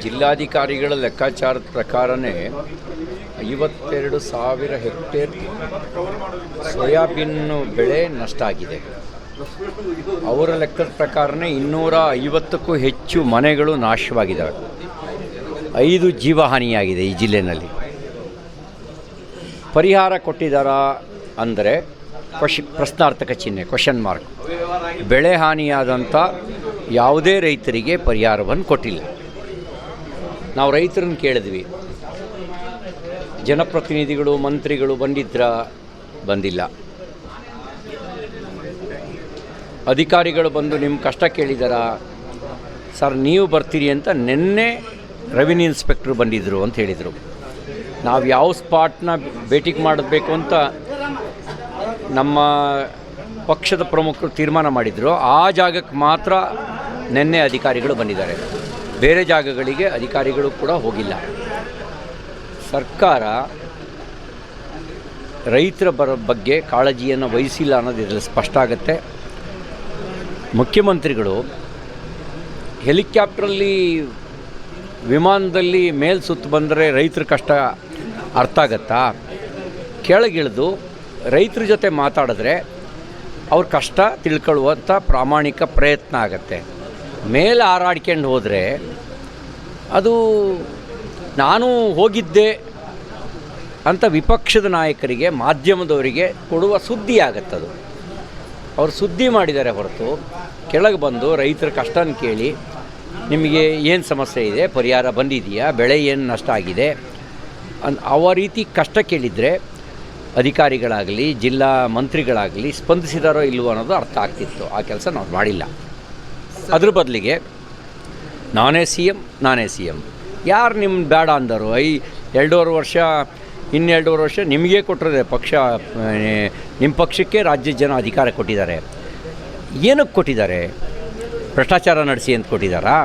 ಜಿಲ್ಲಾಧಿಕಾರಿಗಳ ಲೆಕ್ಕಾಚಾರದ ಪ್ರಕಾರನೇ 52,000 ಹೆಕ್ಟೇರ್ ಸೋಯಾಬೀನ್ ಬೆಳೆ ನಷ್ಟ ಆಗಿದೆ. ಅವರ ಲೆಕ್ಕದ ಪ್ರಕಾರನೇ 250ಕ್ಕೂ ಹೆಚ್ಚು ಮನೆಗಳು ನಾಶವಾಗಿದ್ದಾವೆ. 5 ಜೀವಹಾನಿಯಾಗಿದೆ ಈ ಜಿಲ್ಲೆಯಲ್ಲಿ. ಪರಿಹಾರ ಕೊಟ್ಟಿದ್ದಾರಾ ಅಂದರೆ ಪ್ರಶ್ನಾರ್ಥಕ ಚಿಹ್ನೆ, ಕ್ವಶನ್ ಮಾರ್ಕ್. ಬೆಳೆ ಹಾನಿಯಾದಂಥ ಯಾವುದೇ ರೈತರಿಗೆ ಪರಿಹಾರವನ್ನು ಕೊಟ್ಟಿಲ್ಲ. ನಾವು ರೈತರನ್ನು ಕೇಳಿದ್ವಿ, ಜನಪ್ರತಿನಿಧಿಗಳು ಮಂತ್ರಿಗಳು ಬಂದಿಲ್ಲ. ಅಧಿಕಾರಿಗಳು ಬಂದು ನಿಮ್ಮ ಕಷ್ಟ ಕೇಳಿದಾರ ಸರ್, ನೀವು ಬರ್ತೀರಿ ಅಂತ ನಿನ್ನೆ ರೆವಿನ್ಯೂ ಇನ್ಸ್ಪೆಕ್ಟ್ರು ಬಂದಿದ್ದರು ಅಂತ ಹೇಳಿದರು. ನಾವು ಯಾವ ಸ್ಪಾಟ್ನ ಭೇಟಿ ಮಾಡಬೇಕು ಅಂತ ನಮ್ಮ ಪಕ್ಷದ ಪ್ರಮುಖರು ತೀರ್ಮಾನ ಮಾಡಿದರು. ಆ ಜಾಗಕ್ಕೆ ಮಾತ್ರ ನಿನ್ನೆ ಅಧಿಕಾರಿಗಳು ಬಂದಿದ್ದಾರೆ. ಬೇರೆ ಜಾಗಗಳಿಗೆ ಅಧಿಕಾರಿಗಳು ಕೂಡ ಹೋಗಿಲ್ಲ. ಸರ್ಕಾರ ರೈತರ ಬಗ್ಗೆ ಕಾಳಜಿಯನ್ನು ವಹಿಸಿಲ್ಲ ಅನ್ನೋದು ಇದರಲ್ಲಿ ಸ್ಪಷ್ಟ ಆಗುತ್ತೆ. ಮುಖ್ಯಮಂತ್ರಿಗಳು ಹೆಲಿಕಾಪ್ಟ್ರಲ್ಲಿ ವಿಮಾನದಲ್ಲಿ ಸುತ್ತು ಬಂದರೆ ರೈತರ ಕಷ್ಟ ಅರ್ಥ ಆಗತ್ತಾ? ಕೆಳಗಿಳಿದು ರೈತರ ಜೊತೆ ಮಾತಾಡಿದ್ರೆ ಅವ್ರ ಕಷ್ಟ ತಿಳ್ಕೊಳ್ಳುವಂಥ ಪ್ರಾಮಾಣಿಕ ಪ್ರಯತ್ನ ಆಗುತ್ತೆ. ಮೇಲೆ ಹಾರಾಡ್ಕೊಂಡು ಹೋದರೆ ಅದು ನಾನು ಹೋಗಿದ್ದೆ ಅಂತ ವಿಪಕ್ಷದ ನಾಯಕರಿಗೆ ಮಾಧ್ಯಮದವರಿಗೆ ಕೊಡುವ ಸುದ್ದಿ ಆಗುತ್ತದು. ಅವರು ಸುದ್ದಿ ಮಾಡಿದ್ದಾರೆ ಹೊರತು ಕೆಳಗೆ ಬಂದು ರೈತರ ಕಷ್ಟನ ಕೇಳಿ ನಿಮಗೆ ಏನು ಸಮಸ್ಯೆ ಇದೆ, ಪರಿಹಾರ ಬಂದಿದೆಯಾ, ಬೆಳೆ ಏನು ನಷ್ಟ ಆಗಿದೆ ಆ ರೀತಿ ಕಷ್ಟ ಕೇಳಿದರೆ ಅಧಿಕಾರಿಗಳಾಗಲಿ ಜಿಲ್ಲಾ ಮಂತ್ರಿಗಳಾಗಲಿ ಸ್ಪಂದಿಸಿದಾರೋ ಇಲ್ಲವೋ ಅನ್ನೋದು ಅರ್ಥ ಆಗ್ತಿತ್ತು. ಆ ಕೆಲಸ ನಾವು ಮಾಡಿಲ್ಲ. ಅದ್ರ ಬದಲಿಗೆ ನಾನೇ ಸಿ ಎಮ್ ಯಾರು ನಿಮ್ಮ ಬೇಡ ಅಂದರು? 2.5 ವರ್ಷ, 2.5 ವರ್ಷ ನಿಮಗೆ ಕೊಟ್ಟಿರೋದೆ ಪಕ್ಷ, ನಿಮ್ಮ ಪಕ್ಷಕ್ಕೆ ರಾಜ್ಯದ ಜನ ಅಧಿಕಾರ ಕೊಟ್ಟಿದ್ದಾರೆ. ಏನಕ್ಕೆ ಕೊಟ್ಟಿದ್ದಾರೆ? ಭ್ರಷ್ಟಾಚಾರ ನಡೆಸಿ ಅಂತ ಕೊಟ್ಟಿದ್ದಾರಾ?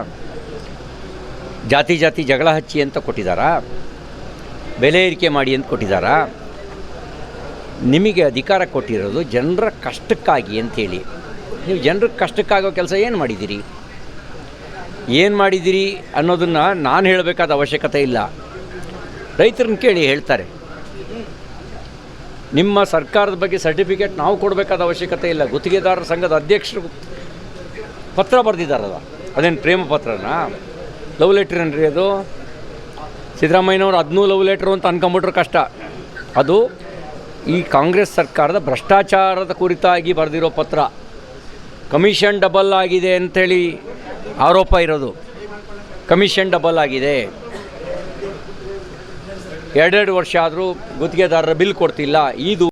ಜಾತಿ ಜಗಳ ಹಚ್ಚಿ ಅಂತ ಕೊಟ್ಟಿದ್ದಾರಾ? ಬೆಲೆ ಏರಿಕೆ ಮಾಡಿ ಅಂತ ಕೊಟ್ಟಿದ್ದಾರಾ? ನಿಮಗೆ ಅಧಿಕಾರ ಕೊಟ್ಟಿರೋದು ಜನರ ಕಷ್ಟಕ್ಕಾಗಿ ಅಂಥೇಳಿ. ನೀವು ಜನರ ಕಷ್ಟಕ್ಕಾಗೋ ಕೆಲಸ ಏನು ಮಾಡಿದ್ದೀರಿ ಅನ್ನೋದನ್ನು ನಾನು ಹೇಳಬೇಕಾದ ಅವಶ್ಯಕತೆ ಇಲ್ಲ. ರೈತರನ್ನ ಕೇಳಿ ಹೇಳ್ತಾರೆ. ನಿಮ್ಮ ಸರ್ಕಾರದ ಬಗ್ಗೆ ಸರ್ಟಿಫಿಕೇಟ್ ನಾವು ಕೊಡಬೇಕಾದ ಅವಶ್ಯಕತೆ ಇಲ್ಲ. ಗುತ್ತಿಗೆದಾರರ ಸಂಘದ ಅಧ್ಯಕ್ಷರು ಪತ್ರ ಬರೆದಿದ್ದಾರಲ್ಲ, ಅದೇನು ಪ್ರೇಮ ಪತ್ರನಾ? ಲವ್ ಲೆಟ್ರ್ ಏನ್ರಿ ಅದು? ಸಿದ್ದರಾಮಯ್ಯನವ್ರು ಅದನ್ನೂ ಲವ್ ಲೆಟ್ರು ಅಂತ ಅನ್ಕೊಂಬಿಟ್ರೆ ಕಷ್ಟ. ಅದು ಈ ಕಾಂಗ್ರೆಸ್ ಸರ್ಕಾರದ ಭ್ರಷ್ಟಾಚಾರದ ಕುರಿತಾಗಿ ಬರೆದಿರೋ ಪತ್ರ. ಕಮಿಷನ್ ಡಬಲ್ ಆಗಿದೆ ಅಂಥೇಳಿ ಆರೋಪ ಇರೋದು. ಕಮಿಷನ್ ಡಬಲ್ ಆಗಿದೆ, 2 ವರ್ಷ ಆದರೂ ಗುತ್ತಿಗೆದಾರರ ಬಿಲ್ ಕೊಡ್ತಿಲ್ಲ. ಇದು